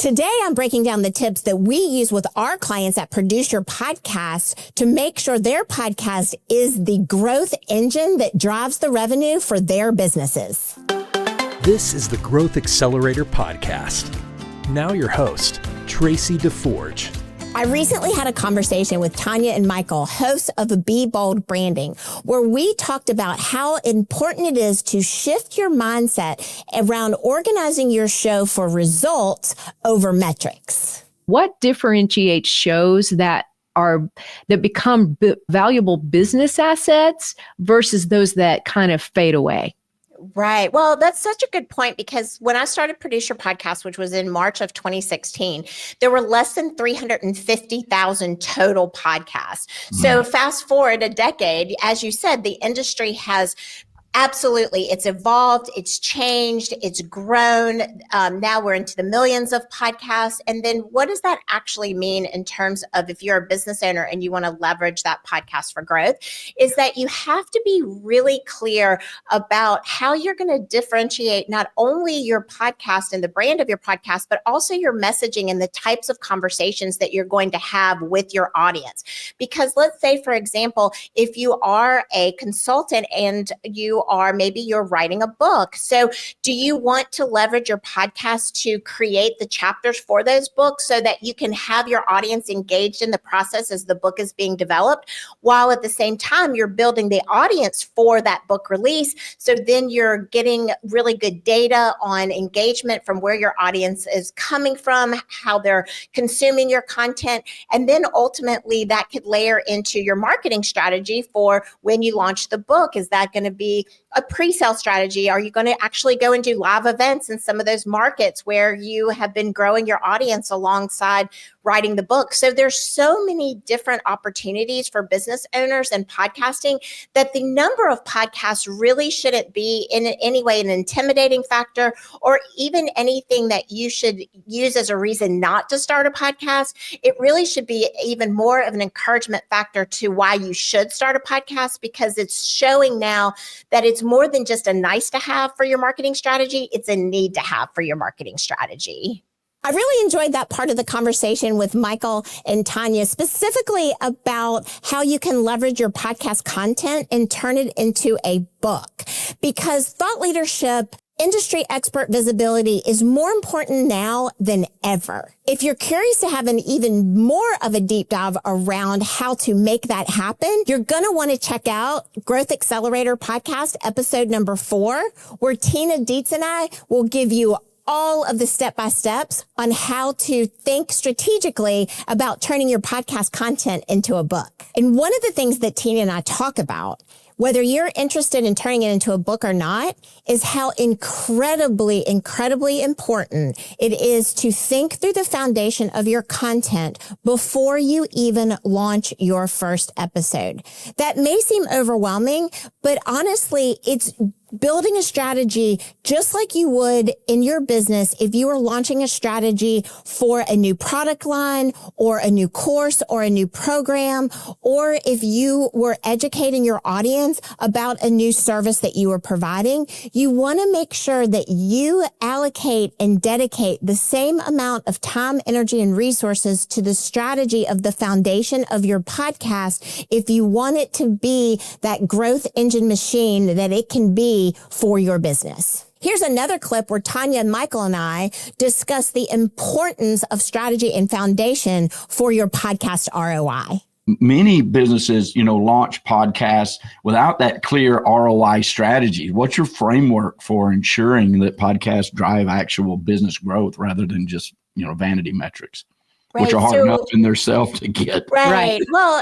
Today, I'm breaking down the tips that we use with our clients at Produce Your Podcast to make sure their podcast is the growth engine that drives the revenue for their businesses. This is the Growth Accelerator Podcast. Now your host, Traci DeForge. I recently had a conversation with Tanya and Michael, hosts of Be Bold Branding, where we talked about how important it is to shift your mindset around organizing your show for results over metrics. What differentiates shows that become valuable business assets versus those that kind of fade away? Right. Well, that's such a good point, because when I started Produce Your Podcast, which was in March of 2016, there were less than 350,000 total podcasts. So fast forward a decade, as you said, the industry has absolutely, it's evolved, it's changed, it's grown. Now we're into the millions of podcasts. And then what does that actually mean in terms of if you're a business owner and you want to leverage that podcast for growth, is that you have to be really clear about how you're going to differentiate not only your podcast and the brand of your podcast, but also your messaging and the types of conversations that you're going to have with your audience. Because let's say, for example, if you are a consultant and maybe you're writing a book. So do you want to leverage your podcast to create the chapters for those books so that you can have your audience engaged in the process as the book is being developed, while at the same time you're building the audience for that book release? So then you're getting really good data on engagement from where your audience is coming from, how they're consuming your content. And then ultimately that could layer into your marketing strategy for when you launch the book. Is that going to be a pre-sale strategy? Are you going to actually go and do live events in some of those markets where you have been growing your audience alongside writing the book? So there's so many different opportunities for business owners and podcasting that the number of podcasts really shouldn't be in any way an intimidating factor, or even anything that you should use as a reason not to start a podcast. It really should be even more of an encouragement factor to why you should start a podcast, because it's showing now that it's more than just a nice to have for your marketing strategy. It's a need to have for your marketing strategy. I really enjoyed that part of the conversation with Michael and Tanya, specifically about how you can leverage your podcast content and turn it into a book, because thought leadership, industry expert visibility is more important now than ever. If you're curious to have an even more of a deep dive around how to make that happen, you're going to want to check out Growth Accelerator Podcast, episode number 4, where Tina Dietz and I will give you all of the step-by-steps on how to think strategically about turning your podcast content into a book. And one of the things that Tina and I talk about, whether you're interested in turning it into a book or not, is how incredibly important it is to think through the foundation of your content before you even launch your first episode. That may seem overwhelming, but honestly, it's building a strategy just like you would in your business if you were launching a strategy for a new product line or a new course or a new program, or if you were educating your audience about a new service that you were providing. You want to make sure that you allocate and dedicate the same amount of time, energy, and resources to the strategy of the foundation of your podcast if you want it to be that growth engine machine that it can be for your business. Here's another clip where Tanya, Michael, and I discuss the importance of strategy and foundation for your podcast ROI. Many businesses, launch podcasts without that clear ROI strategy. What's your framework for ensuring that podcasts drive actual business growth rather than just, vanity metrics? Right. Which are hard enough in themselves to get. Right. Well,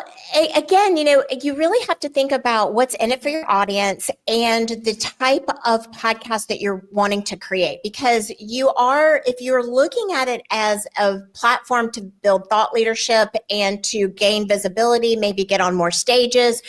again, you really have to think about what's in it for your audience and the type of podcast that you're wanting to create. Because if you're looking at it as a platform to build thought leadership and to gain visibility, maybe get on more stages,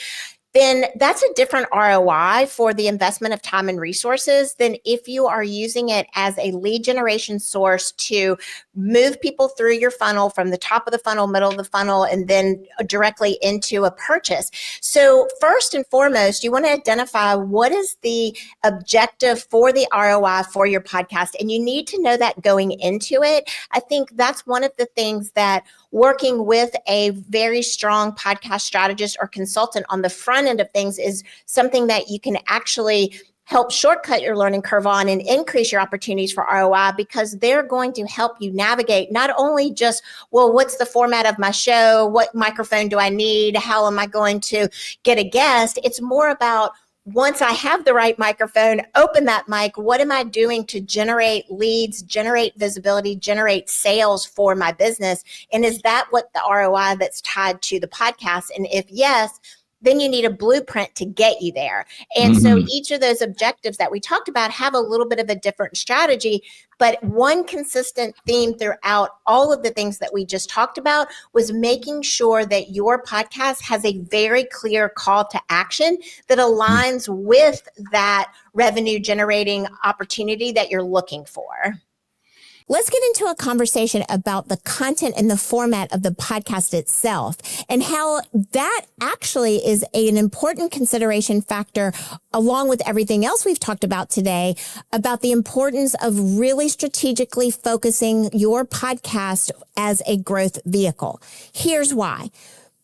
then that's a different ROI for the investment of time and resources than if you are using it as a lead generation source to move people through your funnel from the top of the funnel, middle of the funnel, and then directly into a purchase. So first and foremost, you want to identify what is the objective for the ROI for your podcast, and you need to know that going into it. I think that's one of the things that working with a very strong podcast strategist or consultant on the front end of things is something that you can actually help shortcut your learning curve on and increase your opportunities for ROI, because they're going to help you navigate not only just, well, what's the format of my show? What microphone do I need? How am I going to get a guest? It's more about, once I have the right microphone, open that mic, what am I doing to generate leads, generate visibility, generate sales for my business? And is that what the ROI that's tied to the podcast? And if yes, then you need a blueprint to get you there. And so each of those objectives that we talked about have a little bit of a different strategy, but one consistent theme throughout all of the things that we just talked about was making sure that your podcast has a very clear call to action that aligns with that revenue generating opportunity that you're looking for. Let's get into a conversation about the content and the format of the podcast itself and how that actually is an important consideration factor, along with everything else we've talked about today, about the importance of really strategically focusing your podcast as a growth vehicle. Here's why.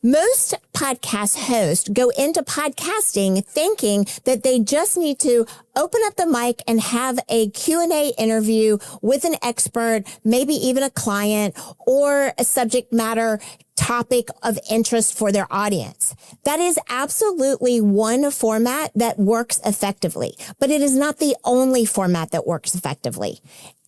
Most podcast hosts go into podcasting thinking that they just need to open up the mic and have a Q&A interview with an expert, maybe even a client or a subject matter topic of interest for their audience. That is absolutely one format that works effectively, but it is not the only format that works effectively.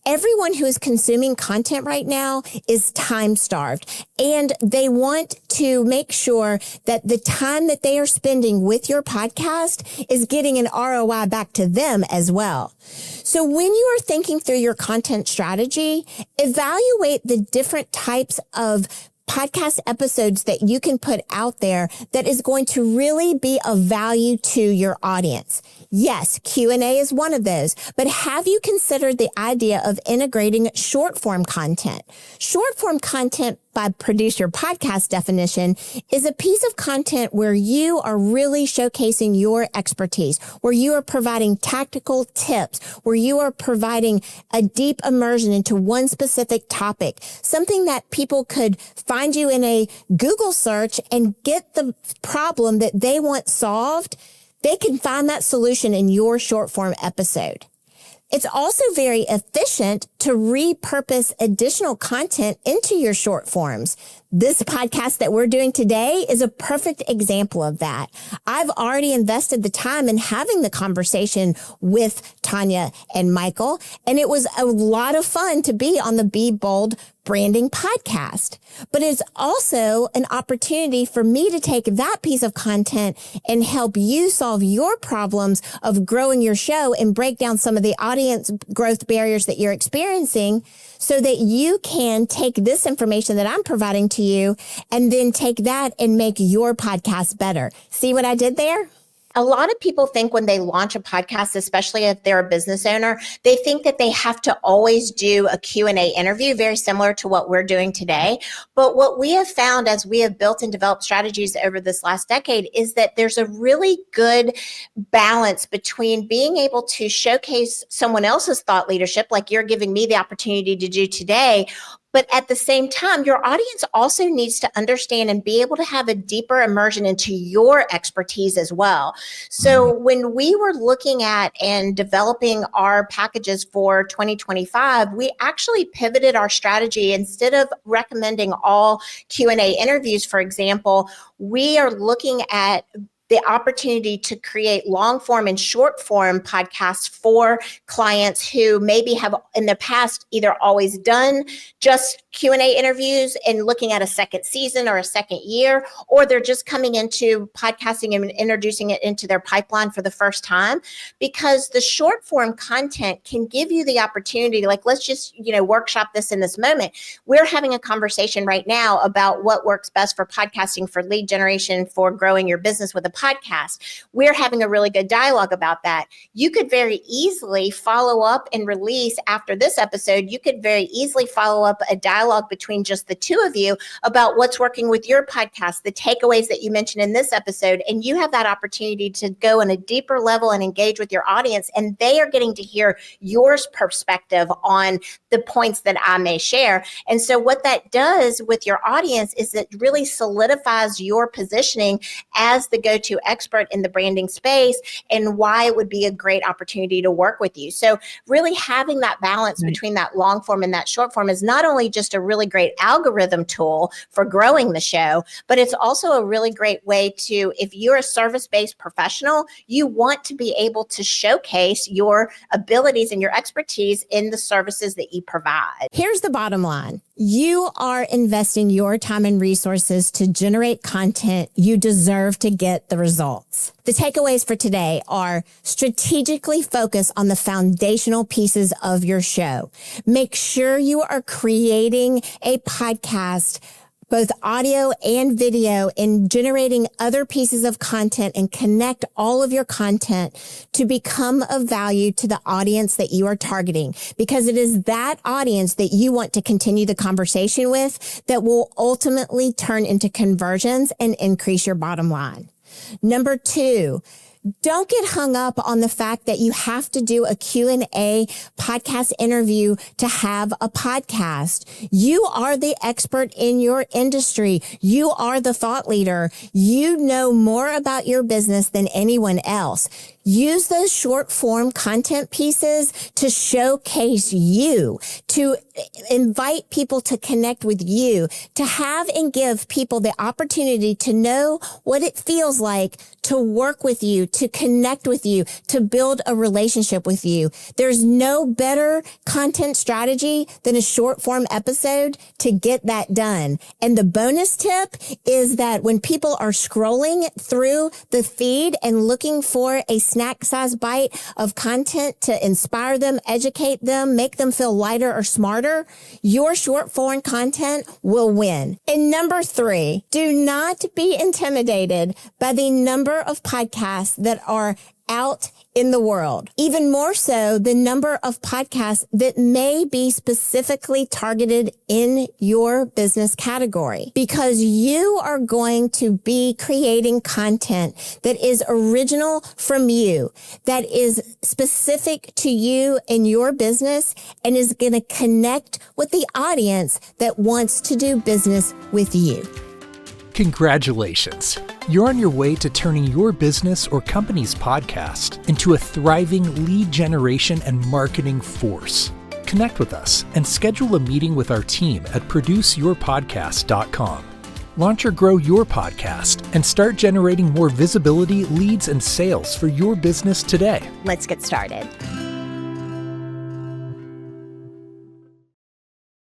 Everyone who is consuming content right now is time starved, and they want to make sure that the time that they are spending with your podcast is getting an ROI back to them as well. So when you are thinking through your content strategy, evaluate the different types of podcast episodes that you can put out there that is going to really be of value to your audience. Yes, Q&A is one of those, but have you considered the idea of integrating short form content? Short form content, by Produce Your Podcast definition, is a piece of content where you are really showcasing your expertise, where you are providing tactical tips, where you are providing a deep immersion into one specific topic, something that people could find you in a Google search and get the problem that they want solved. They can find that solution in your short form episode. It's also very efficient to repurpose additional content into your short forms. This podcast that we're doing today is a perfect example of that. I've already invested the time in having the conversation with Tanya and Michael, and it was a lot of fun to be on the Be Bold branding podcast. But it's also an opportunity for me to take that piece of content and help you solve your problems of growing your show and break down some of the audience growth barriers that you're experiencing, so that you can take this information that I'm providing to you and then take that and make your podcast better. See what I did there? A lot of people think when they launch a podcast, especially if they're a business owner, they think that they have to always do a Q&A interview, very similar to what we're doing today. But what we have found as we have built and developed strategies over this last decade is that there's a really good balance between being able to showcase someone else's thought leadership, like you're giving me the opportunity to do today, but at the same time, your audience also needs to understand and be able to have a deeper immersion into your expertise as well. So when we were looking at and developing our packages for 2025, we actually pivoted our strategy. Instead of recommending all Q&A interviews, for example, we are looking at the opportunity to create long form and short form podcasts for clients who maybe have in the past either always done just Q&A interviews and looking at a second season or a second year, or they're just coming into podcasting and introducing it into their pipeline for the first time. Because the short form content can give you the opportunity, like let's just, workshop this in this moment. We're having a conversation right now about what works best for podcasting, for lead generation, for growing your business with a podcast. We're having a really good dialogue about that. You could very easily follow up and release after this episode. You could very easily follow up a dialogue between just the two of you about what's working with your podcast, the takeaways that you mentioned in this episode. And you have that opportunity to go on a deeper level and engage with your audience. And they are getting to hear your perspective on the points that I may share. And so what that does with your audience is it really solidifies your positioning as the go-to expert in the branding space and why it would be a great opportunity to work with you. So really having that balance between that long form and that short form is not only just a really great algorithm tool for growing the show, but it's also a really great way to, if you're a service-based professional, you want to be able to showcase your abilities and your expertise in the services that you provide. Here's the bottom line. You are investing your time and resources to generate content. You deserve to get the results. The takeaways for today are strategically focus on the foundational pieces of your show. Make sure you are creating a podcast, both audio and video, and generating other pieces of content, and connect all of your content to become of value to the audience that you are targeting, because it is that audience that you want to continue the conversation with that will ultimately turn into conversions and increase your bottom line. Number 2, don't get hung up on the fact that you have to do a Q&A podcast interview to have a podcast. You are the expert in your industry. You are the thought leader. You know more about your business than anyone else. Use those short form content pieces to showcase you, to invite people to connect with you, to have and give people the opportunity to know what it feels like to work with you, to connect with you, to build a relationship with you. There's no better content strategy than a short form episode to get that done. And the bonus tip is that when people are scrolling through the feed and looking for a snack size bite of content to inspire them, educate them, make them feel lighter or smarter, your short form content will win. And number 3, do not be intimidated by the number of podcasts that are out in the world. Even more so, the number of podcasts that may be specifically targeted in your business category, because you are going to be creating content that is original from you, that is specific to you and your business, and is going to connect with the audience that wants to do business with you. Congratulations! You're on your way to turning your business or company's podcast into a thriving lead generation and marketing force. Connect with us and schedule a meeting with our team at produceyourpodcast.com. Launch or grow your podcast and start generating more visibility, leads, and sales for your business today. Let's get started.